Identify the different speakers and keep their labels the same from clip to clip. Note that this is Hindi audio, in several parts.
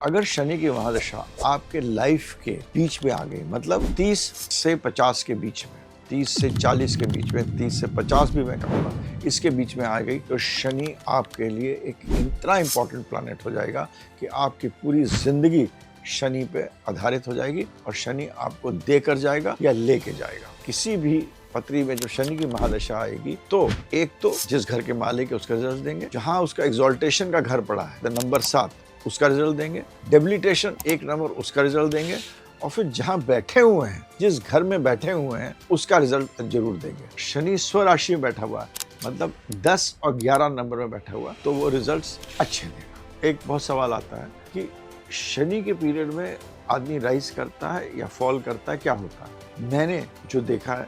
Speaker 1: अगर शनि की महादशा आपके लाइफ के बीच में आ गई, मतलब 30 से 50 के बीच में, 30 से 40 के बीच में, 30 से 50 भी मैं कहूँगा, इसके बीच में आ गई, तो शनि आपके लिए एक इतना इम्पोर्टेंट प्लैनेट हो जाएगा कि आपकी पूरी जिंदगी शनि पे आधारित हो जाएगी और शनि आपको देकर जाएगा या लेके जाएगा। किसी भी पत्री में जो शनि की महादशा आएगी, तो एक तो जिस घर के मालिक है उसका रिजल्ट देंगे, जहां उसका एक्सॉल्टेशन का घर पड़ा है, नंबर 7 उसका रिजल्ट देंगे, डेबिलिटेशन 1 नंबर उसका रिजल्ट देंगे, और फिर जहां बैठे हुए हैं, जिस घर में बैठे हुए हैं, उसका रिजल्ट जरूर देंगे। शनि स्वराशि में बैठा हुआ है, मतलब 10 और 11 नंबर में बैठा हुआ, तो वो रिजल्ट्स अच्छे देगा। एक बहुत सवाल आता है कि शनि के पीरियड में आदमी राइज करता है या फॉल करता है, क्या होता है? मैंने जो देखा है,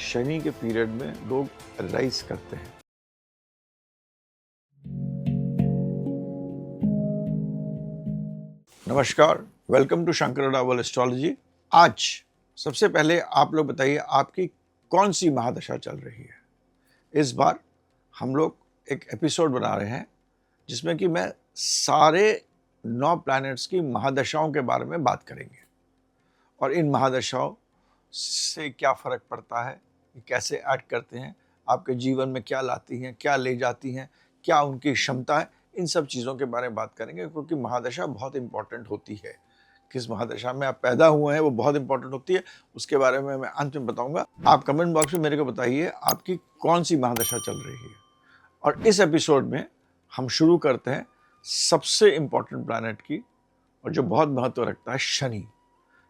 Speaker 1: शनि के पीरियड में लोग राइज करते हैं। नमस्कार, वेलकम टू शंकर अडावल एस्ट्रोलॉजी। आज सबसे पहले आप लोग बताइए, आपकी कौन सी महादशा चल रही है। इस बार हम लोग एक एपिसोड बना रहे हैं जिसमें कि मैं सारे 9 प्लैनेट्स की महादशाओं के बारे में बात करेंगे और इन महादशाओं से क्या फ़र्क पड़ता है, कैसे ऐड करते हैं, आपके जीवन में क्या लाती हैं, क्या ले जाती हैं, क्या उनकी क्षमता है, इन सब चीज़ों के बारे में बात करेंगे, क्योंकि महादशा बहुत इंपॉर्टेंट होती है। किस महादशा में आप पैदा हुए हैं वो बहुत इंपॉर्टेंट होती है, उसके बारे में मैं अंत में बताऊंगा। आप कमेंट बॉक्स में मेरे को बताइए आपकी कौन सी महादशा चल रही है। और इस एपिसोड में हम शुरू करते हैं सबसे इंपॉर्टेंट प्लैनेट की, और जो बहुत महत्व रखता है,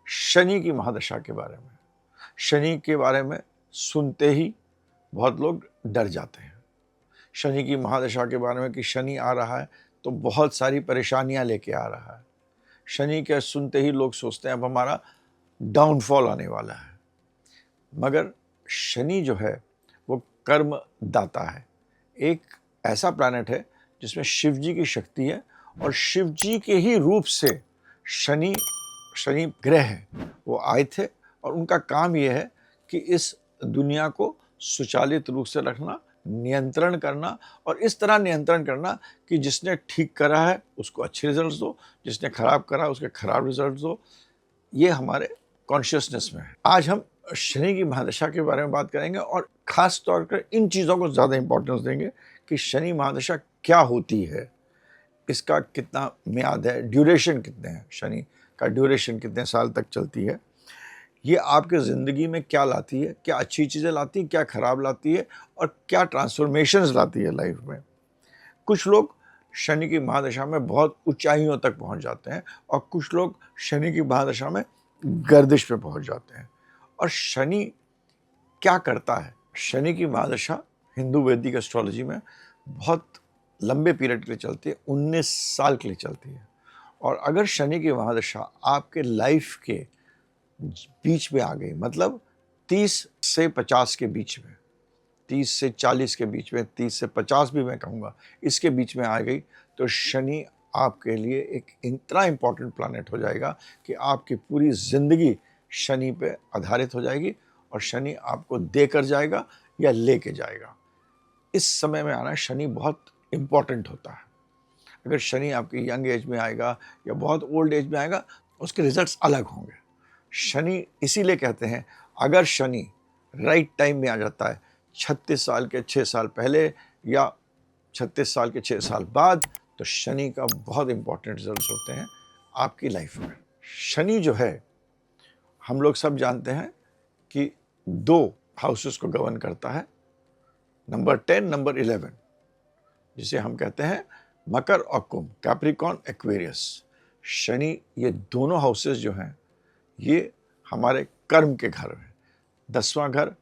Speaker 1: शनि की महादशा के बारे में। शनि के बारे में सुनते ही बहुत लोग डर जाते हैं। शनि की महादशा के बारे में कि शनि आ रहा है तो बहुत सारी परेशानियां लेके आ रहा है। शनि के सुनते ही लोग सोचते हैं अब हमारा डाउनफॉल आने वाला है। मगर शनि जो है वो कर्म दाता है। एक ऐसा प्लैनेट है जिसमें शिव जी की शक्ति है, और शिव जी के ही रूप से शनि ग्रह है, वो आए थे, और उनका काम ये है कि इस दुनिया को सुचालित रूप से रखना, नियंत्रण करना, और इस तरह नियंत्रण करना कि जिसने ठीक करा है उसको अच्छे रिजल्ट्स दो, जिसने खराब करा उसके खराब रिजल्ट्स दो। ये हमारे कॉन्शियसनेस में है। आज हम शनि की महादशा के बारे में बात करेंगे और खास तौर पर इन चीज़ों को ज़्यादा इंपॉर्टेंस देंगे कि शनि महादशा क्या होती है, इसका कितना म्याद है, ड्यूरेशन कितने हैं, शनि का ड्यूरेशन कितने साल तक चलती है, ये आपके ज़िंदगी में क्या लाती है, क्या अच्छी चीज़ें लाती है, क्या खराब लाती है, और क्या ट्रांसफॉर्मेशंस लाती है लाइफ में। कुछ लोग शनि की महादशा में बहुत ऊंचाइयों तक पहुंच जाते हैं, और कुछ लोग शनि की महादशा में गर्दिश पे पहुंच जाते हैं। और शनि क्या करता है? शनि की महादशा हिंदू वैदिक एस्ट्रोलॉजी में बहुत लंबे पीरियड के लिए चलती है, 19 साल के लिए चलती है। और अगर शनि की महादशा आपके लाइफ के बीच में आ गई, मतलब 30 से 50 के बीच में, 30 से 40 के बीच में, 30 से 50 भी मैं कहूँगा, इसके बीच में आ गई, तो शनि आपके लिए एक इतना इम्पॉर्टेंट प्लैनेट हो जाएगा कि आपकी पूरी ज़िंदगी शनि पे आधारित हो जाएगी, और शनि आपको देकर जाएगा या लेके जाएगा। इस समय में आना शनि बहुत इम्पॉर्टेंट होता है। अगर शनि आपकी यंग एज में आएगा या बहुत ओल्ड एज में आएगा, उसके रिजल्ट्स अलग होंगे। शनि इसीलिए कहते हैं, अगर शनि राइट टाइम में आ जाता है, 36 साल के 6 साल पहले या 36 साल के 6 साल बाद, तो शनि का बहुत इंपॉर्टेंट रिजल्ट्स होते हैं आपकी लाइफ में। शनि जो है, हम लोग सब जानते हैं कि 2 हाउसेस को गवर्न करता है, नंबर 10, नंबर 11, जिसे हम कहते हैं मकर और कुंभ, कैप्रिकॉर्न, एक्वेरियस। शनि, ये दोनों हाउसेस जो हैं, ये हमारे कर्म के घर हैं। 10वां घर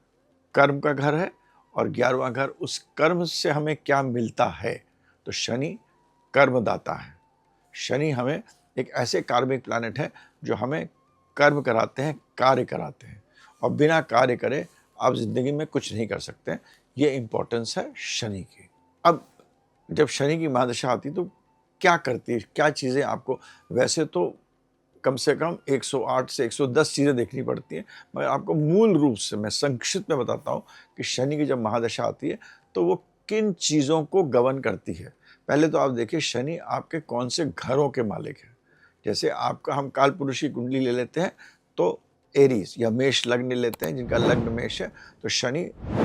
Speaker 1: कर्म का घर है, और 11वां घर उस कर्म से हमें क्या मिलता है। तो शनि कर्मदाता है। शनि हमें एक ऐसे कार्मिक प्लैनेट है जो हमें कर्म कराते हैं, कार्य कराते हैं, और बिना कार्य करे आप जिंदगी में कुछ नहीं कर सकते। ये इंपॉर्टेंस है शनि की। अब जब शनि की महादशा आती तो क्या करती है, क्या चीज़ें आपको, वैसे तो कम से कम 108 से 110 चीज़ें देखनी पड़ती हैं, मगर आपको मूल रूप से मैं संक्षिप्त में बताता हूँ कि शनि की जब महादशा आती है तो वो किन चीज़ों को गवर्न करती है। पहले तो आप देखिए शनि आपके कौन से घरों के मालिक हैं। जैसे आपका हम काल पुरुष की कुंडली ले लेते हैं तो एरीज या मेष लग्न लेते हैं, जिनका लग्न मेष है, तो शनि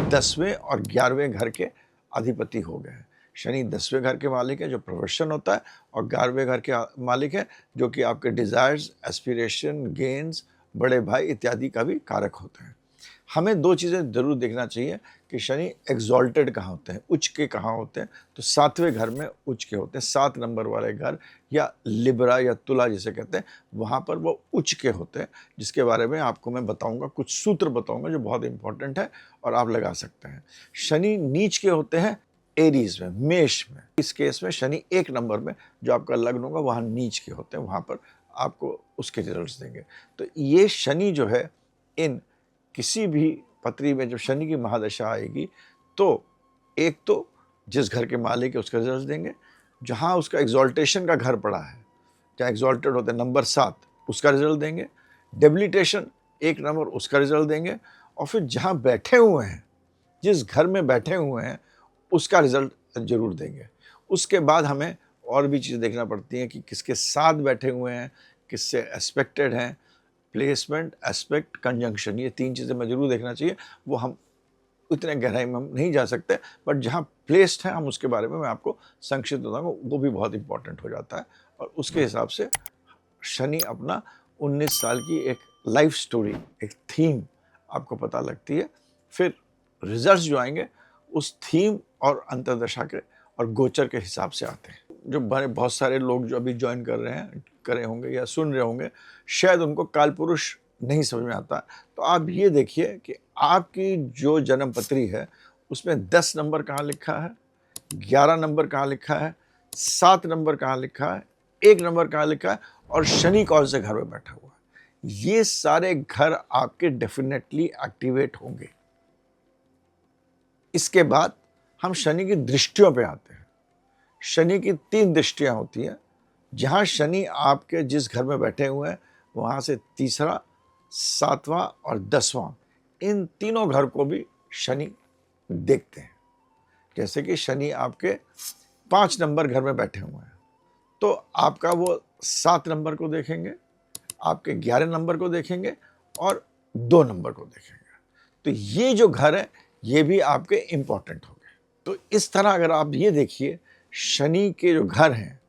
Speaker 1: 10वें और 11वें घर के अधिपति हो गए हैं। शनि 10वें घर के मालिक है जो प्रोफेशन होता है, और 11वें घर के मालिक है जो कि आपके डिज़ायर्स, एस्पिरेशन, गेन्स, बड़े भाई इत्यादि का भी कारक होते हैं। हमें दो चीज़ें ज़रूर देखना चाहिए कि शनि एग्जॉल्टेड कहाँ होते हैं, उच्च के कहाँ होते हैं। तो 7वें घर में उच्च के होते हैं, 7 नंबर वाले घर या लिब्रा या तुला जिसे कहते हैं, वहाँ पर वो उच्च के होते हैं, जिसके बारे में आपको मैं बताऊंगा, कुछ सूत्र बताऊंगा जो बहुत इंपॉर्टेंट है और आप लगा सकते हैं। शनि नीच के होते हैं एरीज में, मेष में। इस केस में शनि 1 नंबर में जो आपका लग्न होगा वहाँ नीच के होते हैं, वहाँ पर आपको उसके रिजल्ट देंगे। तो ये शनि जो है, इन किसी भी पत्री में जब शनि की महादशा आएगी तो एक तो जिस घर के मालिक है उसका रिजल्ट देंगे, जहाँ उसका एग्जॉल्टेशन का घर पड़ा है, जहाँ एग्जॉल्टेड होते हैं नंबर 7, उसका रिजल्ट देंगे। डेबिलिटेशन 1 नंबर, उसका रिजल्ट देंगे। और फिर जहाँ बैठे हुए हैं, जिस घर में बैठे हुए हैं, उसका रिजल्ट जरूर देंगे। उसके बाद हमें और भी चीज़ें देखना पड़ती हैं कि किसके साथ बैठे हुए हैं, किससे एस्पेक्टेड हैं। प्लेसमेंट, एस्पेक्ट, कंजंक्शन, ये 3 चीज़ें मैं जरूर देखना चाहिए। वो हम इतने गहराई में हम नहीं जा सकते, बट जहाँ प्लेस्ड है हम उसके बारे में मैं आपको संक्षिप्त बताऊंगा, वो भी बहुत इंपॉर्टेंट हो जाता है। और उसके हिसाब से शनि अपना 19 साल की एक लाइफ स्टोरी, एक थीम आपको पता लगती है। फिर रिजल्ट्स जो आएंगे उस थीम और अंतर्दशा के और गोचर के हिसाब से आते हैं। जो बहुत सारे लोग जो अभी ज्वाइन कर रहे हैं, करे होंगे या सुन रहे होंगे, शायद उनको काल पुरुष नहीं समझ में आता। तो आप ये देखिए कि आपकी जो जन्म पत्री है उसमें 10 नंबर कहाँ लिखा है, 11 नंबर कहाँ लिखा है, 7 नंबर कहाँ लिखा है, 1 नंबर कहाँ लिखा है, और शनि कौन से घर में बैठा हुआ है। ये सारे घर आपके डेफिनेटली एक्टिवेट होंगे। इसके बाद हम शनि की दृष्टियों पे आते हैं। शनि की 3 दृष्टियां होती हैं। जहां शनि आपके जिस घर में बैठे हुए हैं वहां से तीसरा, 7वां और 10वां, इन तीनों घर को भी शनि देखते हैं। जैसे कि शनि आपके 5 नंबर घर में बैठे हुए हैं तो आपका वो 7 नंबर को देखेंगे, आपके 11 नंबर को देखेंगे और 2 नंबर को देखेंगे। तो ये जो घर है ये भी आपके इंपॉर्टेंट हो गए। तो इस तरह अगर आप ये देखिए, शनि के जो घर हैं,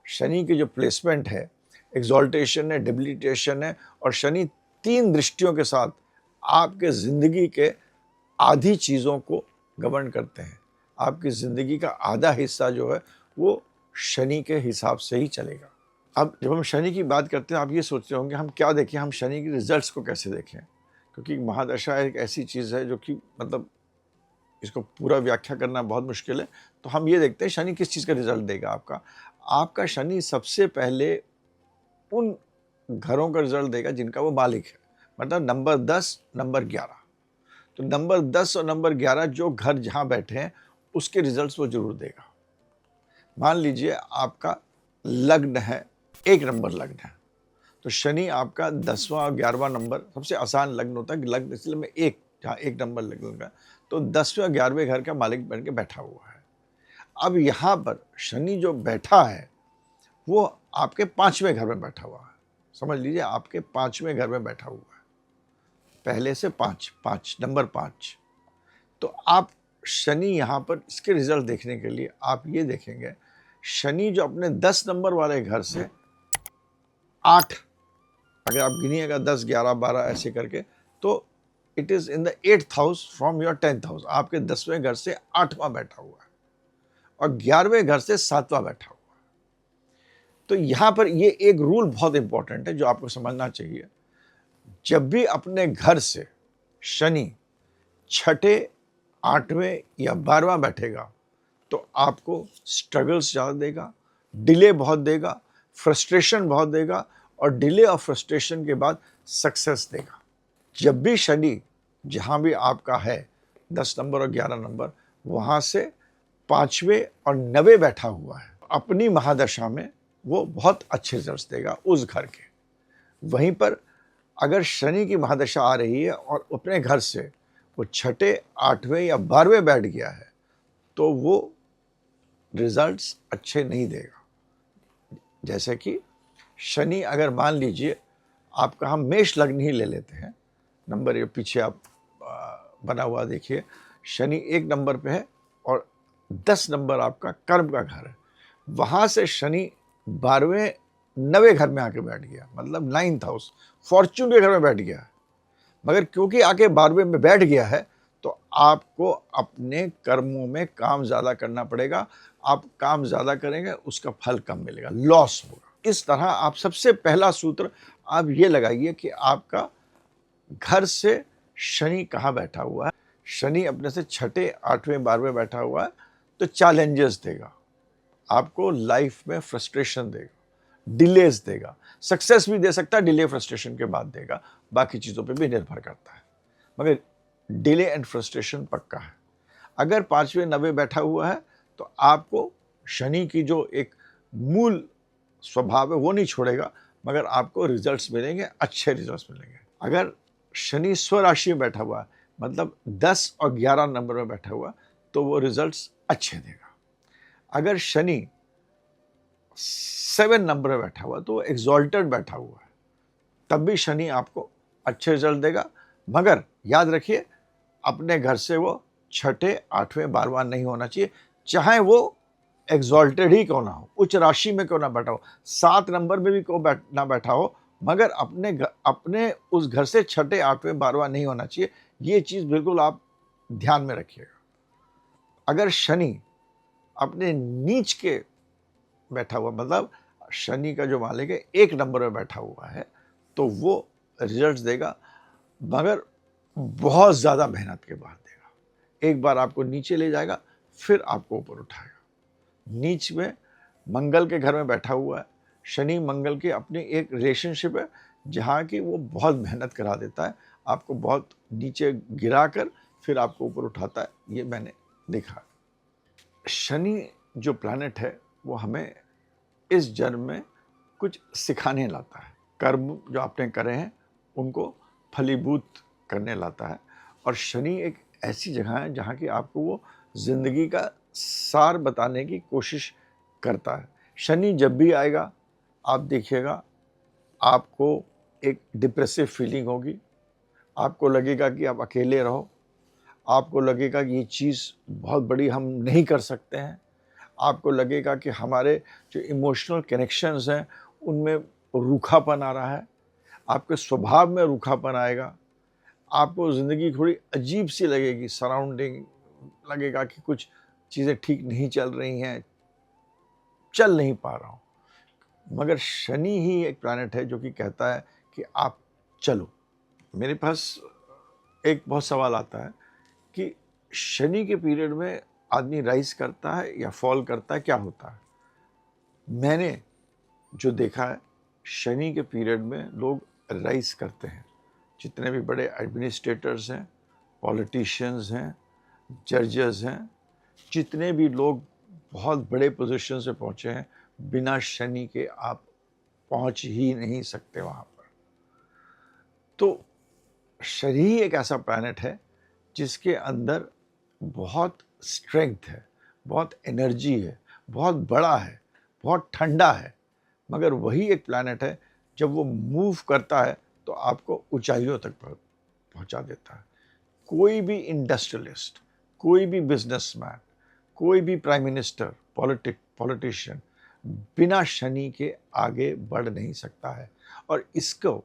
Speaker 1: शनि की जो प्लेसमेंट है, एग्जॉल्टेशन है, डेबिलिटेशन है, और शनि 3 दृष्टियों के साथ आपके ज़िंदगी के आधी चीज़ों को गवर्न करते हैं। आपकी ज़िंदगी का आधा हिस्सा जो है वो शनि के हिसाब से ही चलेगा। अब जब हम शनि की बात करते हैं, आप ये सोचते होंगे हम क्या देखें, हम शनि के रिजल्ट्स को कैसे देखें, क्योंकि महादशा एक ऐसी चीज़ है जो कि मतलब इसको पूरा व्याख्या करना बहुत मुश्किल है। तो हम ये देखते हैं शनि किस चीज़ का रिजल्ट देगा आपका। आपका शनि सबसे पहले उन घरों का रिजल्ट देगा जिनका वो मालिक है, मतलब नंबर 10, नंबर 11। तो नंबर 10 और नंबर 11 जो घर जहाँ बैठे हैं उसके रिजल्ट्स वो जरूर देगा। मान लीजिए आपका लग्न है, 1 नंबर लग्न है, तो शनि आपका 10वां और 11वां नंबर, सबसे आसान लग्न होता है लग्न, इसलिए मैं जहाँ 1 नंबर लग्न का, तो 10वें और 11वें घर का मालिक बन के बैठा हुआ है। अब यहाँ पर शनि जो बैठा है वो आपके 5वें घर में बैठा हुआ है। समझ लीजिए आपके 5वें घर में बैठा हुआ है, पहले से 5 नंबर 5। तो आप शनि यहाँ पर इसके रिजल्ट देखने के लिए आप ये देखेंगे, शनि जो अपने 10 नंबर वाले घर से 8, अगर आप गिनिएगा 10, 11, 12 ऐसे करके, तो it is in the 8th house from your 10th house. आपके 10वें घर से 8वां बैठा हुआ है और 11वें घर से 7वां बैठा हुआ है। तो यहां पर ये एक रूल बहुत इंपॉर्टेंट है जो आपको समझना चाहिए। जब भी अपने घर से शनि 6ठे, 8वें या 12वां बैठेगा तो आपको स्ट्रगल्स ज़्यादा देगा, डिले बहुत देगा, फ्रस्ट्रेशन बहुत देगा, और डिले और फ्रस्ट्रेशन के बाद सक्सेस देगा। जब भी शनि जहाँ भी आपका है 10 नंबर और 11 नंबर, वहाँ से 5वें और 9वें बैठा हुआ है, अपनी महादशा में वो बहुत अच्छे रिजल्ट्स देगा उस घर के। वहीं पर अगर शनि की महादशा आ रही है और अपने घर से वो 6ठे, 8वें या 12वें बैठ गया है तो वो रिजल्ट्स अच्छे नहीं देगा। जैसे कि शनि अगर मान लीजिए आपका, हम मेष लग्न ही ले लेते हैं, नंबर ये पीछे आप बना हुआ देखिए, शनि 1 नंबर पे है और 10 नंबर आपका कर्म का घर है। वहाँ से शनि 12वें 9वें घर में आके बैठ गया, मतलब 9th हाउस, फॉर्च्यून के घर में बैठ गया है। मगर क्योंकि आके 12वें में बैठ गया है तो आपको अपने कर्मों में काम ज़्यादा करना पड़ेगा। आप काम ज़्यादा करेंगे, उसका फल कम मिलेगा, लॉस होगा। इस तरह आप सबसे पहला सूत्र आप ये लगाइए कि आपका घर से शनि कहाँ बैठा हुआ है। शनि अपने से 6ठे 8वें 12वें बैठा हुआ है तो चैलेंजेस देगा, आपको लाइफ में फ्रस्ट्रेशन देगा, डिलेज देगा, सक्सेस भी दे सकता है, डिले फ्रस्ट्रेशन के बाद देगा, बाकी चीज़ों पे भी निर्भर करता है, मगर डिले एंड फ्रस्ट्रेशन पक्का है। अगर 5वें 9वें बैठा हुआ है तो आपको शनि की जो एक मूल स्वभाव है वो नहीं छोड़ेगा, मगर आपको रिजल्ट्स मिलेंगे, अच्छे रिजल्ट्स मिलेंगे। अगर शनि स्वराशि में बैठा हुआ है, मतलब 10 और 11 नंबर में बैठा हुआ, तो वो रिजल्ट्स अच्छे देगा। अगर शनि 7 नंबर में बैठा हुआ तो एग्जॉल्टेड बैठा हुआ है, तब भी शनि आपको अच्छे रिजल्ट देगा, मगर याद रखिए अपने घर से वो 6ठे 8वें 12वां नहीं होना चाहिए, चाहे वो एग्जॉल्टेड ही क्यों ना हो, उच्च राशि में क्यों ना बैठा हो, 7 नंबर में भी क्यों ना बैठा हो, मगर अपने उस घर से 6ठे 8वें 12वां नहीं होना चाहिए। ये चीज़ बिल्कुल आप ध्यान में रखिएगा। अगर शनि अपने नीच के बैठा हुआ, मतलब शनि का जो मालिक है 1 नंबर में बैठा हुआ है, तो वो रिजल्ट्स देगा, मगर बहुत ज़्यादा मेहनत के बाद देगा। एक बार आपको नीचे ले जाएगा, फिर आपको ऊपर उठाएगा। नीच में मंगल के घर में बैठा हुआ है, शनि मंगल की अपनी एक रिलेशनशिप है जहाँ की वो बहुत मेहनत करा देता है, आपको बहुत नीचे गिरा कर फिर आपको ऊपर उठाता है, ये मैंने देखा। शनि जो प्लैनेट है वो हमें इस जन्म में कुछ सिखाने लाता है, कर्म जो आपने करे हैं उनको फलीभूत करने लाता है, और शनि एक ऐसी जगह है जहाँ की आपको वो जिंदगी का सार बताने की कोशिश करता है। शनि जब भी आएगा आप देखिएगा आपको एक डिप्रेसिव फीलिंग होगी, आपको लगेगा कि आप अकेले रहो, आपको लगेगा कि ये चीज़ बहुत बड़ी हम नहीं कर सकते हैं, आपको लगेगा कि हमारे जो इमोशनल कनेक्शंस हैं उनमें रूखापन आ रहा है, आपके स्वभाव में रूखापन आएगा, आपको ज़िंदगी थोड़ी अजीब सी लगेगी, सराउंडिंग लगेगा कि कुछ चीज़ें ठीक नहीं चल रही हैं, चल नहीं पा रहा हूँ। मगर शनि ही एक प्लैनेट है जो कि कहता है कि आप चलो। मेरे पास एक बहुत सवाल आता है कि शनि के पीरियड में आदमी राइज करता है या फॉल करता है, क्या होता है? मैंने जो देखा है शनि के पीरियड में लोग राइज करते हैं, जितने भी बड़े एडमिनिस्ट्रेटर्स हैं, पॉलिटिशियंस हैं, जजेस हैं, जितने भी लोग बहुत बड़े पोजीशन से पहुंचे हैं, बिना शनि के आप पहुंच ही नहीं सकते वहां पर। तो शनि ही एक ऐसा प्लैनेट है जिसके अंदर बहुत स्ट्रेंथ है, बहुत एनर्जी है, बहुत बड़ा है, बहुत ठंडा है, मगर वही एक प्लैनेट है जब वो मूव करता है तो आपको ऊंचाइयों तक पहुंचा देता है। कोई भी इंडस्ट्रियलिस्ट, कोई भी बिजनेसमैन, कोई भी प्राइम मिनिस्टर, पॉलिटिशियन बिना शनि के आगे बढ़ नहीं सकता है। और इसको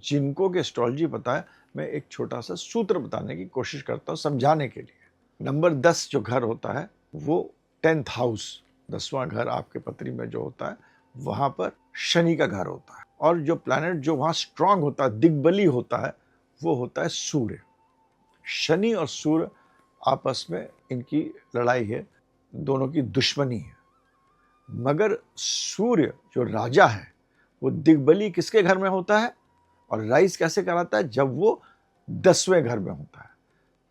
Speaker 1: जिनको के एस्ट्रोलॉजी पता है, मैं एक छोटा सा सूत्र बताने की कोशिश करता हूँ समझाने के लिए। नंबर 10 जो घर होता है वो 10th हाउस, 10वां घर आपके पत्री में जो होता है, वहाँ पर शनि का घर होता है। और जो प्लैनेट जो वहाँ स्ट्रांग होता है, दिग्बली होता है, वो होता है सूर्य। शनि और सूर्य आपस में इनकी लड़ाई है, दोनों की दुश्मनी है। मगर सूर्य जो राजा है वो दिग्बली किसके घर में होता है और राइज कैसे कराता है? जब वो 10वें घर में होता है।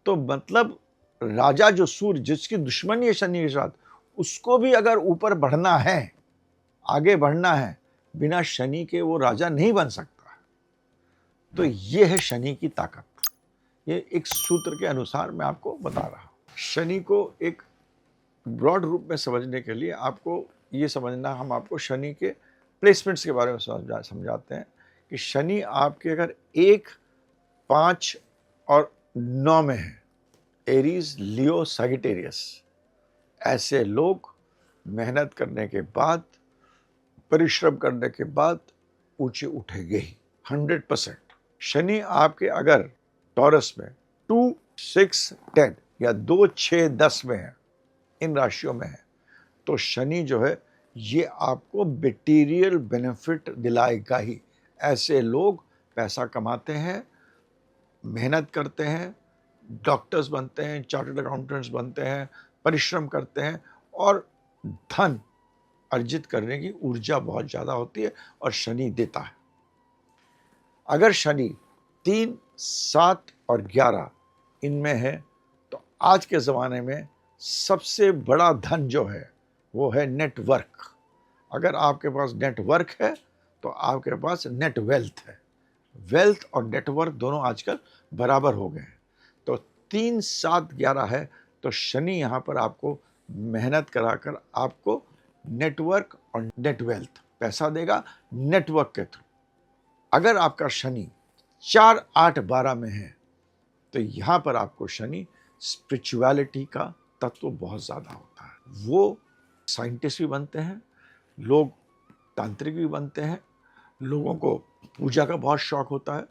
Speaker 1: तो मतलब राजा जो सूर्य, जिसकी दुश्मनी है शनि के साथ, उसको भी अगर ऊपर बढ़ना है, आगे बढ़ना है, बिना शनि के वो राजा नहीं बन सकता। तो ये है शनि की ताकत। ये एक सूत्र के अनुसार मैं आपको बता रहा हूँ। शनि को एक ब्रॉड रूप में समझने के लिए आपको ये समझना, हम आपको शनि के प्लेसमेंट्स के बारे में समझाते हैं कि शनि आपके अगर 1, 5 और 9 में है, एरीज, लियो, सैजिटेरियस, ऐसे लोग मेहनत करने के बाद, परिश्रम करने के बाद ऊंचे उठेंगे ही 100%। शनि आपके अगर टॉरस में 2, 6, 10 या 2, 6, 10 में है, इन राशियों में है, तो शनि जो है ये आपको मटेरियल बेनिफिट दिलाएगा ही। ऐसे लोग पैसा कमाते हैं, मेहनत करते हैं, डॉक्टर्स बनते हैं, चार्टर्ड अकाउंटेंट्स बनते हैं, परिश्रम करते हैं और धन अर्जित करने की ऊर्जा बहुत ज़्यादा होती है और शनि देता है। अगर शनि 3, 7 और 11 इनमें है तो आज के ज़माने में सबसे बड़ा धन जो है वो है नेटवर्क। अगर आपके पास नेटवर्क है तो आपके पास नेट वेल्थ है। वेल्थ और नेटवर्क दोनों आजकल बराबर हो गए हैं। तो 3, 7, 11 है तो शनि यहाँ पर आपको मेहनत कराकर आपको नेटवर्क और नेट वेल्थ पैसा देगा नेटवर्क के थ्रू। अगर आपका शनि 4, 8, 12 में है तो यहाँ पर आपको शनि स्पिरिचुअलिटी का तत्व बहुत ज़्यादा होता है। वो साइंटिस्ट भी बनते हैं, लोग तांत्रिक भी बनते हैं, लोगों को पूजा का बहुत शौक होता है।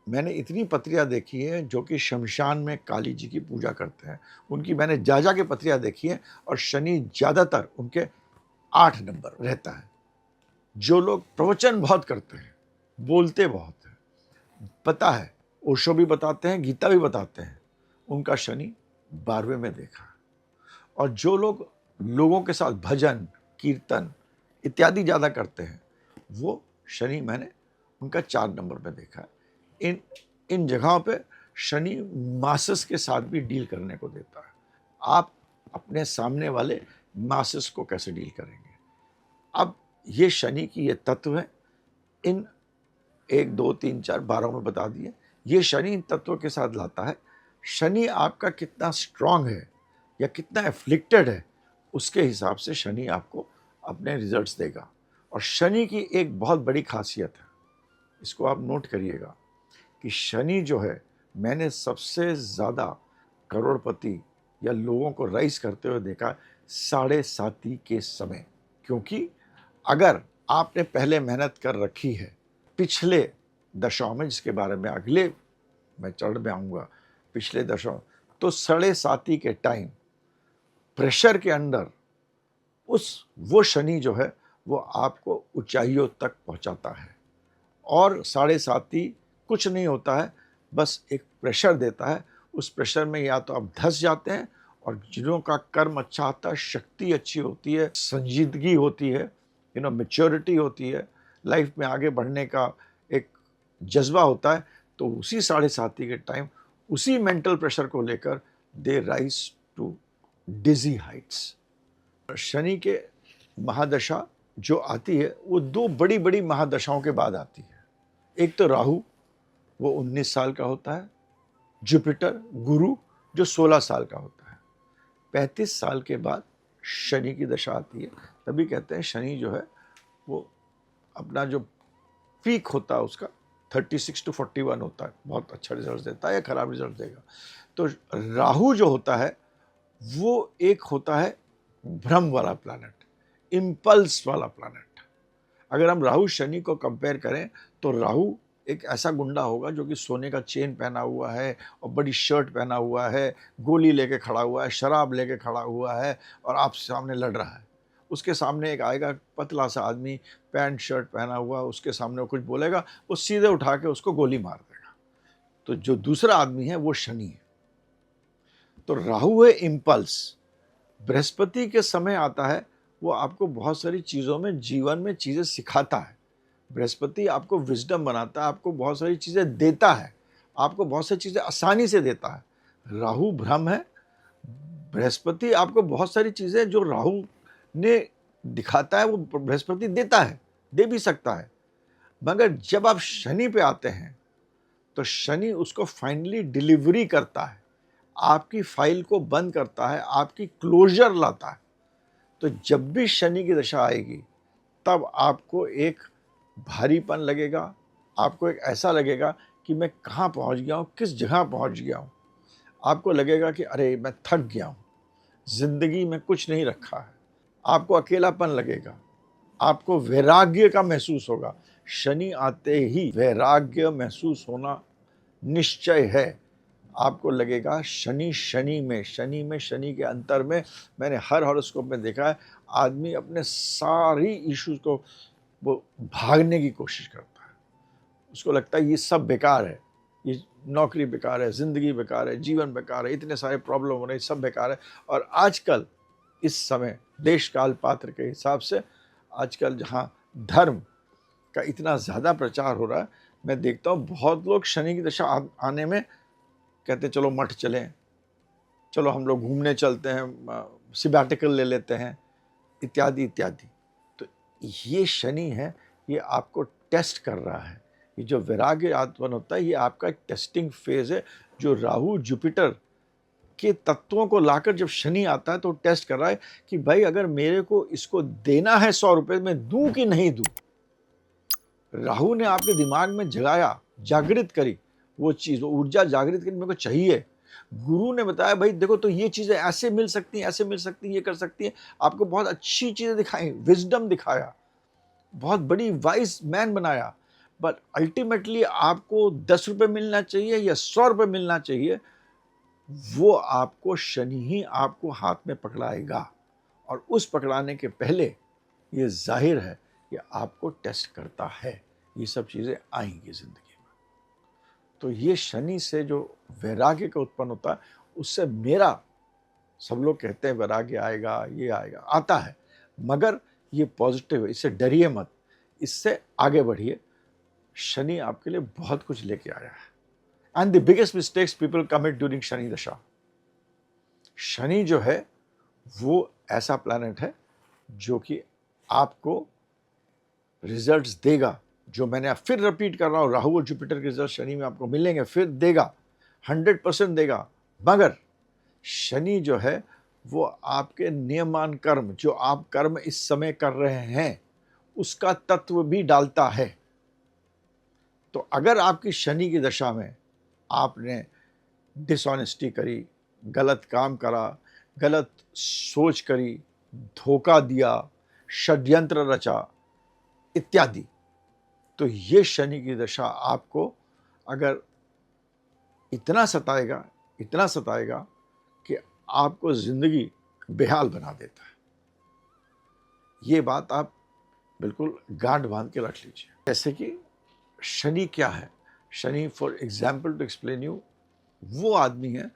Speaker 1: मैंने इतनी पत्रियाँ देखी हैं जो कि शमशान में काली जी की पूजा करते हैं, उनकी मैंने जा के पत्रियाँ देखी हैं और शनि ज़्यादातर उनके 8 नंबर रहता है। जो लोग प्रवचन बहुत करते हैं, बोलते बहुत हैं, पता है ओशो भी बताते हैं, गीता भी बताते हैं, उनका शनि 12वें में देखा है। और जो लोग लोगों के साथ भजन, कीर्तन इत्यादि ज़्यादा करते हैं, वो शनि मैंने उनका 4 नंबर में देखा है। इन जगहों पे शनि मासेस के साथ भी डील करने को देता है। आप अपने सामने वाले मासेस को कैसे डील करेंगे। अब ये शनि की ये तत्व है, इन 1, 2, 3, 4, 12 में बता दिए। ये शनि इन तत्वों के साथ लाता है। शनि आपका कितना स्ट्रांग है या कितना एफ्लिक्टेड है, उसके हिसाब से शनि आपको अपने रिजल्ट्स देगा। और शनि की एक बहुत बड़ी खासियत है, इसको आप नोट करिएगा कि शनि जो है, मैंने सबसे ज़्यादा करोड़पति या लोगों को राइज करते हुए देखा 7.5 के समय। क्योंकि अगर आपने पहले मेहनत कर रखी है पिछले दशाओं में, जिसके बारे में अगले मैं चरण में आऊँगा, पिछले दशाओं, तो 7.5 के टाइम प्रेशर के अंडर वो शनि जो है वो आपको ऊंचाइयों तक पहुंचाता है। और 7.5 कुछ नहीं होता है, बस एक प्रेशर देता है। उस प्रेशर में या तो आप धंस जाते हैं, और जिनों का कर्म अच्छा होता है, शक्ति अच्छी होती है, संजीदगी होती है, मैच्योरिटी होती है, लाइफ में आगे बढ़ने का एक जज्बा होता है, तो उसी 7.5 के टाइम उसी मेंटल प्रेशर को लेकर they rise to dizzy heights. Shani के महादशा जो आती है वो 2 बड़ी बड़ी महादशाओं के बाद आती है। एक तो राहु, वो 19 साल का होता है। जुपिटर गुरु जो 16 साल का होता है। 35 साल के बाद शनि की दशा आती है। तभी कहते हैं शनि जो है वो अपना जो पीक होता है उसका 36 to 41 होता है। बहुत अच्छा रिजल्ट देता है या खराब रिजल्ट देगा। तो राहु जो होता है वो एक होता है भ्रम वाला प्लैनेट, इम्पल्स वाला प्लैनेट। अगर हम राहु शनि को कंपेयर करें तो राहु एक ऐसा गुंडा होगा जो कि सोने का चेन पहना हुआ है और बड़ी शर्ट पहना हुआ है, गोली लेके खड़ा हुआ है, शराब लेके खड़ा हुआ है और आप सामने लड़ रहा है। उसके सामने एक आएगा पतला सा आदमी, पैंट शर्ट पहना हुआ, उसके सामने वो कुछ बोलेगा, वो सीधे उठा के उसको गोली मार देगा। तो जो दूसरा आदमी है वो शनि है। तो राहु है इम्पल्स। बृहस्पति के समय आता है, वो आपको बहुत सारी चीज़ों में, जीवन में चीज़ें सिखाता है। बृहस्पति आपको विजडम बनाता है, आपको बहुत सारी चीज़ें देता है, आपको बहुत सारी चीज़ें आसानी से देता है। राहु भ्रम है, बृहस्पति आपको बहुत सारी चीज़ें जो राहु ने दिखाता है वो बृहस्पति देता है, दे भी सकता है। मगर जब आप शनि पे आते हैं तो शनि उसको फाइनली डिलीवरी करता है, आपकी फाइल को बंद करता है, आपकी क्लोजर लाता है। तो जब भी शनि की दशा आएगी तब आपको एक भारीपन लगेगा, आपको एक ऐसा लगेगा कि मैं कहाँ पहुँच गया हूँ, किस जगह पहुँच गया हूँ। आपको लगेगा कि अरे मैं थक गया हूँ, ज़िंदगी में कुछ नहीं रखा है। आपको अकेलापन लगेगा, आपको वैराग्य का महसूस होगा। शनि आते ही वैराग्य महसूस होना निश्चय है। आपको लगेगा शनि के अंतर में मैंने हर हॉरोस्कोप में देखा है, आदमी अपने सारी इश्यूज को वो भागने की कोशिश करता है। उसको लगता है ये सब बेकार है, ये नौकरी बेकार है, ज़िंदगी बेकार है, जीवन बेकार है, इतने सारे प्रॉब्लम हो रहे हैं, सब बेकार है। और आजकल इस समय देश काल पात्र के हिसाब से आजकल जहाँ धर्म का इतना ज़्यादा प्रचार हो रहा है, मैं देखता हूँ बहुत लोग शनि की दशा आने में कहते चलो मठ चलें, चलो हम लोग घूमने चलते हैं, सिबैटिकल ले लेते हैं, इत्यादि इत्यादि। तो ये शनि है, ये आपको टेस्ट कर रहा है। ये जो वैराग्य आत्मन होता है, ये आपका एक टेस्टिंग फेज है। जो राहु जुपिटर के तत्वों को लाकर जब शनि आता है तो टेस्ट कर रहा है कि भाई अगर मेरे को इसको देना है 100 रुपए, मैं दूं कि नहीं दूं। राहु ने आपके दिमाग में जगाया, जागृत करी वो चीज, वो ऊर्जा जागृत करी, मेरे को चाहिए। गुरु ने बताया भाई देखो तो ये चीजें ऐसे मिल सकती हैं, ऐसे मिल सकती हैं, ये कर सकती हैं। आपको बहुत अच्छी चीजें दिखाई, विजडम दिखाया, बहुत बड़ी वाइज मैन बनाया। बट अल्टीमेटली आपको 10 रुपए मिलना चाहिए या 100 रुपए मिलना चाहिए, वो आपको शनि ही आपको हाथ में पकड़ाएगा। और उस पकड़ाने के पहले ये जाहिर है कि आपको टेस्ट करता है। ये सब चीज़ें आएंगी ज़िंदगी में। तो ये शनि से जो वैराग्य का उत्पन्न होता है, उससे मेरा, सब लोग कहते हैं वैराग्य आएगा, ये आएगा, आता है, मगर ये पॉजिटिव है, इससे डरिए मत, इससे आगे बढ़िए। शनि आपके लिए बहुत कुछ लेके आया है। And the biggest mistakes people commit during Shani दशा। शनि जो है वो ऐसा प्लैनेट है जो कि आपको रिजल्ट्स देगा। जो मैंने फिर रिपीट कर रहा हूँ, राहु और जुपिटर के रिजल्ट शनि में आपको मिलेंगे, फिर देगा, 100% देगा। मगर शनि जो है वो आपके नियमान कर्म, जो आप कर्म इस समय कर रहे हैं, उसका तत्व भी डालता है। तो अगर आपकी शनि की दशा में आपने डिसऑनेस्टी करी, गलत काम करा, गलत सोच करी, धोखा दिया, षड्यंत्र रचा इत्यादि, तो ये शनि की दशा आपको अगर इतना सताएगा, इतना सताएगा कि आपको जिंदगी बेहाल बना देता है। ये बात आप बिल्कुल गांठ बांध के रख लीजिए। जैसे कि शनि क्या है? Shani, for example to explain you, वो आदमी है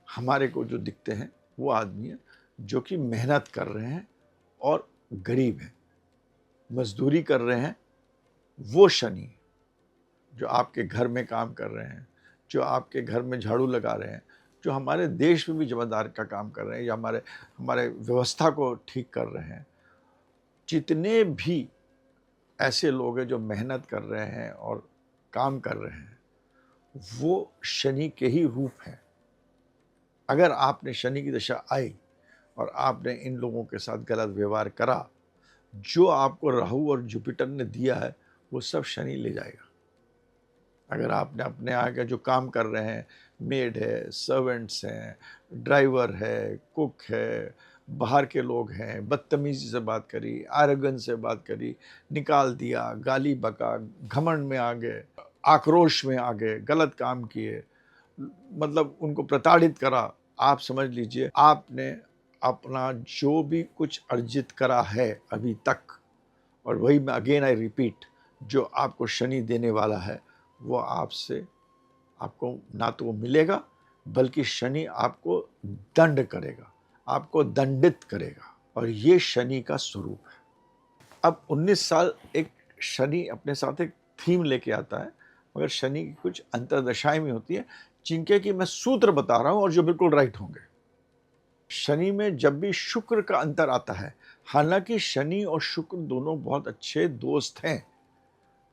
Speaker 1: हमारे को जो दिखते हैं, वो आदमी है जो कि मेहनत कर रहे हैं और गरीब हैं, मजदूरी कर रहे हैं। वो शनि जो आपके घर में काम कर रहे हैं, जो आपके घर में झाड़ू लगा रहे हैं, जो हमारे देश में भी जमादार का काम कर रहे हैं, या हमारे हमारे व्यवस्था को ठीक कर रहे हैं, जितने भी ऐसे लोग हैं जो मेहनत कर रहे हैं और काम कर रहे हैं, वो शनि के ही रूप हैं। अगर आपने शनि की दशा आई और आपने इन लोगों के साथ गलत व्यवहार करा, जो आपको राहु और जुपिटर ने दिया है वो सब शनि ले जाएगा। अगर आपने अपने आगे जो काम कर रहे हैं, मेड है, सर्वेंट्स हैं, ड्राइवर है, कुक है, बाहर के लोग हैं, बदतमीजी से बात करी, आरोगेंस से बात करी, निकाल दिया, गाली बका, घमंड में आ गए, आक्रोश में आ गए, गलत काम किए, मतलब उनको प्रताड़ित करा, आप समझ लीजिए आपने अपना जो भी कुछ अर्जित करा है अभी तक, और वही मैं अगेन आई रिपीट, जो आपको शनि देने वाला है वो आपसे, आपको ना तो वो मिलेगा, बल्कि शनि आपको दंड करेगा, आपको दंडित करेगा। और ये शनि का स्वरूप है। अब 19 साल एक शनि अपने साथ एक थीम लेके आता है, मगर शनि की कुछ अंतर्दशाएं भी होती हैं जिनके कि मैं सूत्र बता रहा हूं और जो बिल्कुल राइट होंगे। शनि में जब भी शुक्र का अंतर आता है, हालांकि शनि और शुक्र दोनों बहुत अच्छे दोस्त हैं,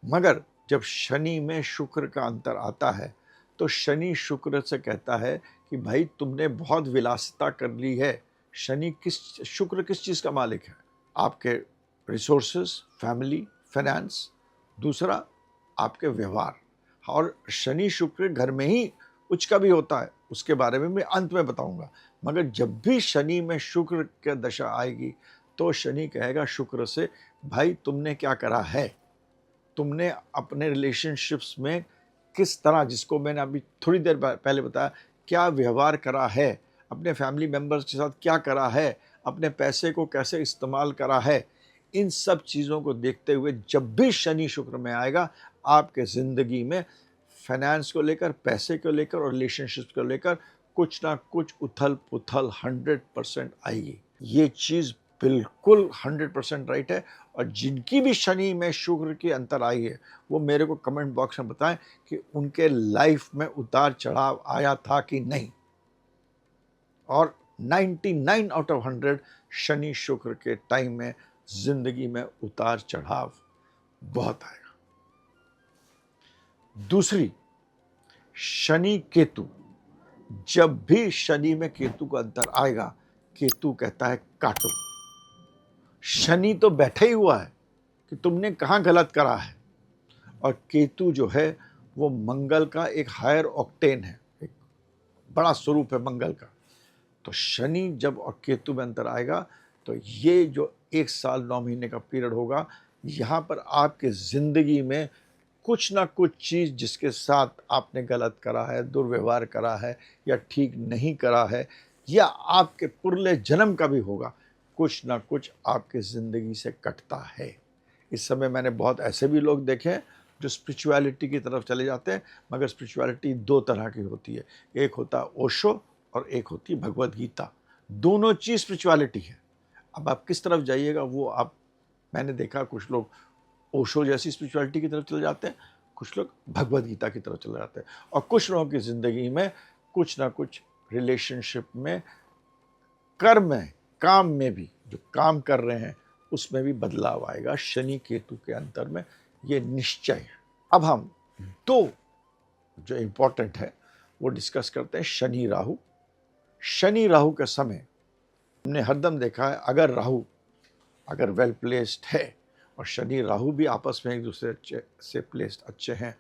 Speaker 1: मगर जब शनि में शुक्र का अंतर आता है तो शनि शुक्र से कहता है कि भाई तुमने बहुत विलासिता कर ली है। शुक्र किस चीज़ का मालिक है? आपके रिसोर्सेज, फैमिली, फाइनेंस। दूसरा आपके व्यवहार। और शनि शुक्र घर में ही उच्च का भी होता है, उसके बारे में मैं अंत में बताऊंगा। मगर जब भी शनि में शुक्र की दशा आएगी तो शनि कहेगा शुक्र से, भाई तुमने क्या करा है, तुमने अपने रिलेशनशिप्स में किस तरह, जिसको मैंने अभी थोड़ी देर पहले बताया, क्या व्यवहार करा है, अपने फैमिली मेंबर्स के साथ क्या करा है, अपने पैसे को कैसे इस्तेमाल करा है। इन सब चीज़ों को देखते हुए जब भी शनि शुक्र में आएगा, आपके ज़िंदगी में फाइनेंस को लेकर, पैसे को लेकर और रिलेशनशिप्स को लेकर कुछ ना कुछ उथल पुथल 100% आएगी। ये चीज़ बिल्कुल 100% राइट है। और जिनकी भी शनि में शुक्र की अंतर आई है वो मेरे को कमेंट बॉक्स में बताएं कि उनके लाइफ में उतार चढ़ाव आया था कि नहीं। और 99 आउट ऑफ 100 शनि शुक्र के टाइम में जिंदगी में उतार चढ़ाव बहुत आएगा। दूसरी, शनि केतु। जब भी शनि में केतु का अंतर आएगा, केतु कहता है काटो। शनि तो बैठे ही हुआ है कि तुमने कहाँ गलत करा है। और केतु जो है वो मंगल का एक हायर ऑक्टेन है, एक बड़ा स्वरूप है मंगल का। तो शनि जब और केतु में अंतर आएगा तो ये जो 1 साल 9 महीने का पीरियड होगा, यहाँ पर आपके ज़िंदगी में कुछ ना कुछ चीज़ जिसके साथ आपने गलत करा है, दुर्व्यवहार करा है या ठीक नहीं करा है, या आपके पुरले जन्म का भी होगा, कुछ ना कुछ आपके ज़िंदगी से कटता है। इस समय मैंने बहुत ऐसे भी लोग देखे हैं जो स्पिरिचुअलिटी की तरफ चले जाते हैं, मगर स्पिरिचुअलिटी 2 तरह की होती है। एक होता है ओशो और एक होती है भगवद गीता। दोनों चीज़ स्पिरिचुअलिटी है। अब आप किस तरफ जाइएगा वो आप, मैंने देखा कुछ लोग ओशो जैसी स्पिरिचुअलिटी की तरफ चले जाते हैं, कुछ लोग भगवद गीता की तरफ चले जाते हैं। और कुछ लोगों की ज़िंदगी में कुछ ना कुछ रिलेशनशिप में, कर्म में, काम में भी, जो काम कर रहे हैं उसमें भी बदलाव आएगा शनि केतु के अंतर में, ये निश्चय है। अब हम 2 जो इम्पोर्टेंट है वो डिस्कस करते हैं। शनि राहु। शनि राहु का समय हमने हरदम देखा है, अगर राहु अगर वेल प्लेस्ड है और शनि राहु भी आपस में एक दूसरे से प्लेस्ड अच्छे हैं,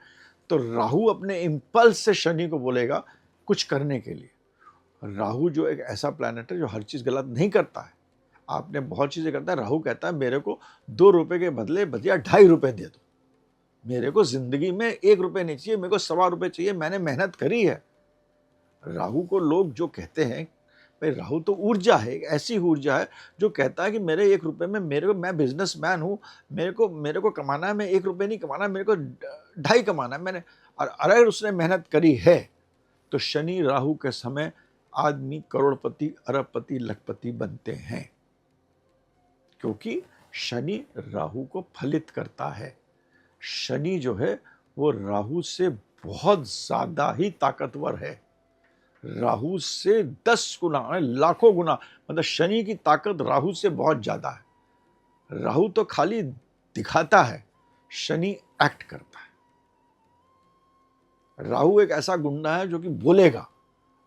Speaker 1: तो राहु अपने इम्पल्स से शनि को बोलेगा कुछ करने के लिए। राहु जो एक ऐसा प्लैनेट है जो हर चीज़ गलत नहीं करता है, आपने बहुत चीज़ें करता है। राहु कहता है मेरे को 2 रुपये के बदले भैया 2.5 रुपये दे दो, मेरे को ज़िंदगी में 1 रुपये नहीं चाहिए, मेरे को 1.25 रुपये चाहिए, मैंने मेहनत करी है। राहु को लोग जो कहते हैं, भाई राहु तो ऊर्जा है, एक ऐसी ऊर्जा है जो कहता है कि मेरे 1 रुपये में, मेरे को, मैं बिजनेसमैन हूँ, मेरे को कमाना है, मैं 1 रुपये नहीं कमाना, मेरे को 2.5 कमाना है मैंने। और अगर उसने मेहनत करी है तो शनि राहु के समय आदमी करोड़पति, अरबपति, लखपति बनते हैं, क्योंकि शनि राहु को फलित करता है। शनि जो है वो राहु से बहुत ज़्यादा ही ताकतवर है, राहु से 10 गुना, लाखों गुना, मतलब शनि की ताकत राहु से बहुत ज़्यादा है। राहु तो खाली दिखाता है, शनि एक्ट करता है। राहु एक ऐसा गुंडा है जो कि बोलेगा,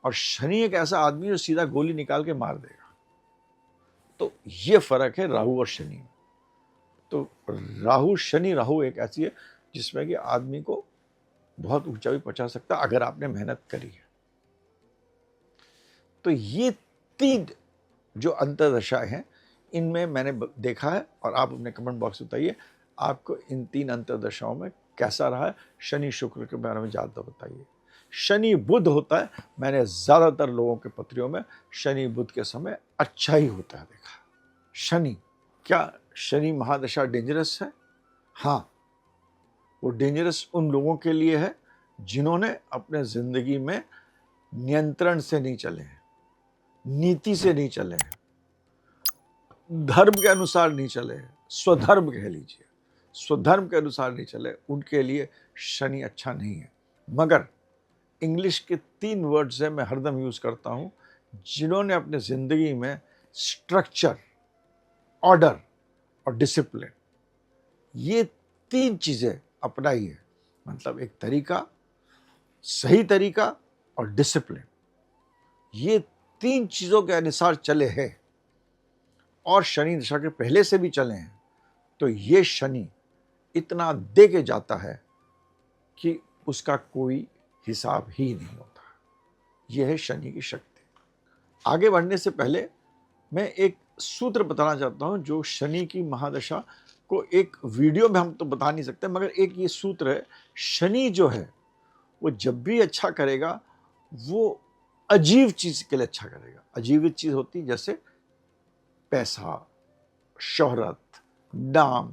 Speaker 1: और शनि एक ऐसा आदमी जो सीधा गोली निकाल के मार देगा। तो ये फर्क है राहु और शनि में। तो राहु, शनि राहु एक ऐसी है जिसमें कि आदमी को बहुत ऊंचा भी पहुंचा सकता है अगर आपने मेहनत करी है। तो ये 3 जो अंतर्दशाएं हैं, इनमें मैंने देखा है, और आप अपने कमेंट बॉक्स में बताइए आपको इन 3 अंतर्दशाओं में कैसा रहा है। शनि शुक्र के बारे में ज़्यादा बताइए। शनि बुध होता है, मैंने ज़्यादातर लोगों के पत्रियों में शनि बुध के समय अच्छा ही होता है देखा। शनि, क्या शनि महादशा डेंजरस है? हाँ, वो डेंजरस उन लोगों के लिए है जिन्होंने अपने ज़िंदगी में नियंत्रण से नहीं चले हैं, नीति से नहीं चले हैं, धर्म के अनुसार नहीं चले हैं, स्वधर्म कह लीजिए, स्वधर्म के अनुसार नहीं चले, उनके लिए शनि अच्छा नहीं है। मगर इंग्लिश के 3 वर्ड्स हैं मैं हरदम यूज़ करता हूँ, जिन्होंने अपने ज़िंदगी में स्ट्रक्चर, ऑर्डर और डिसिप्लिन, ये 3 चीज़ें अपनाई है। मतलब एक तरीका, सही तरीका और डिसिप्लिन, ये 3 चीज़ों के अनुसार चले हैं और शनि दशा के पहले से भी चले हैं, तो ये शनि इतना दे के जाता है कि उसका कोई हिसाब ही नहीं होता। यह है शनि की शक्ति। आगे बढ़ने से पहले मैं एक सूत्र बताना चाहता हूं जो शनि की महादशा को एक वीडियो में हम तो बता नहीं सकते, मगर एक ये सूत्र है। शनि जो है वो जब भी अच्छा करेगा वो अजीब चीज के लिए अच्छा करेगा। अजीब चीज होती जैसे पैसा, शोहरत, नाम,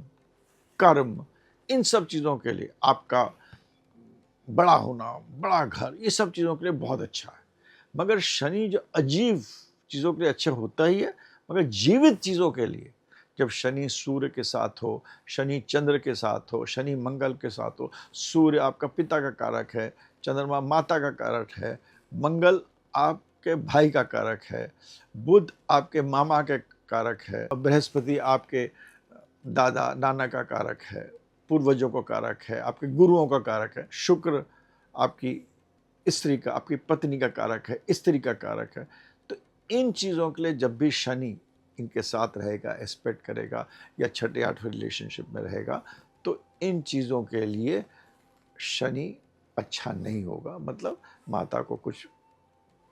Speaker 1: कर्म, इन सब चीजों के लिए, आपका बड़ा होना, बड़ा घर, ये सब चीजों के लिए बहुत अच्छा है। मगर शनि जो अजीब चीजों के लिए अच्छा होता ही है, मगर जीवित चीजों के लिए जब शनि सूर्य के साथ हो, शनि चंद्र के साथ हो, शनि मंगल के साथ हो, सूर्य आपका पिता का कारक है, चंद्रमा माता का कारक है, मंगल आपके भाई का कारक है, बुध आपके मामा के कारक है, बृहस्पति आपके दादा नाना का कारक है, पूर्वजों का कारक है, आपके गुरुओं का कारक है, शुक्र आपकी स्त्री का, आपकी पत्नी का कारक है, स्त्री का कारक है। तो इन चीज़ों के लिए जब भी शनि इनके साथ रहेगा, एस्पेक्ट करेगा या छठे आठवें रिलेशनशिप में रहेगा, तो इन चीज़ों के लिए शनि अच्छा नहीं होगा। मतलब माता को कुछ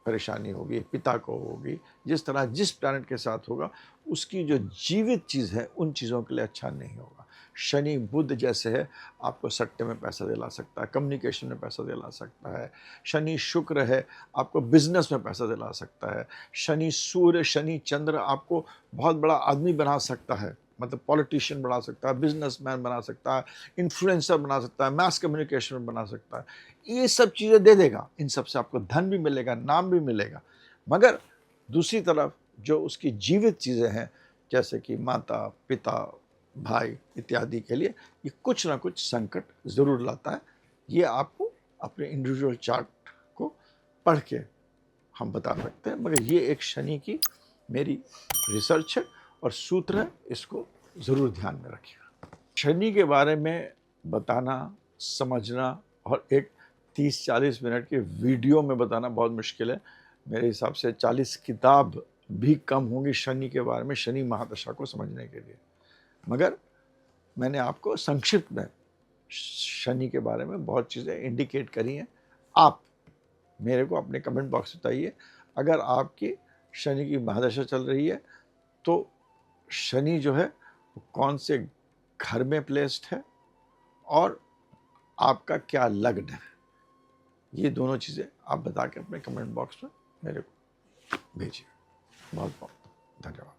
Speaker 1: परेशानी होगी, पिता को होगी, जिस तरह जिस प्लैनेट के साथ होगा उसकी जो जीवित चीज़ है उन चीज़ों के लिए अच्छा नहीं होगा। शनि बुध जैसे है, आपको सट्टे में पैसा दिला सकता है, कम्युनिकेशन में पैसा दिला सकता है। शनि शुक्र है, आपको बिजनेस में पैसा दिला सकता है। शनि सूर्य, शनि चंद्र आपको बहुत बड़ा आदमी बना सकता है, मतलब पॉलिटिशियन बना सकता है, बिजनेसमैन बना सकता है, इन्फ्लुएंसर बना सकता है, मास कम्युनिकेशन में बना सकता है। ये सब चीज़ें दे देगा, इन सब से आपको धन भी मिलेगा, नाम भी मिलेगा। मगर दूसरी तरफ जो उसकी जीवित चीज़ें हैं, जैसे कि माता, पिता, भाई इत्यादि के लिए ये कुछ ना कुछ संकट ज़रूर लाता है। ये आपको अपने इंडिविजुअल चार्ट को पढ़ के हम बता सकते हैं, मगर ये एक शनि की मेरी रिसर्च है और सूत्र है, इसको ज़रूर ध्यान में रखिएगा। शनि के बारे में बताना, समझना और एक 30-40 मिनट के वीडियो में बताना बहुत मुश्किल है। मेरे हिसाब से 40 किताब भी कम होंगी शनि के बारे में, शनि महादशा को समझने के लिए। मगर मैंने आपको संक्षिप्त में शनि के बारे में बहुत चीज़ें इंडिकेट करी हैं। आप मेरे को अपने कमेंट बॉक्स में बताइए, अगर आपकी शनि की महादशा चल रही है तो शनि जो है वो कौन से घर में प्लेस्ड है और आपका क्या लग्न है। ये दोनों चीज़ें आप बता के अपने कमेंट बॉक्स में मेरे को भेजिए। बहुत बहुत धन्यवाद।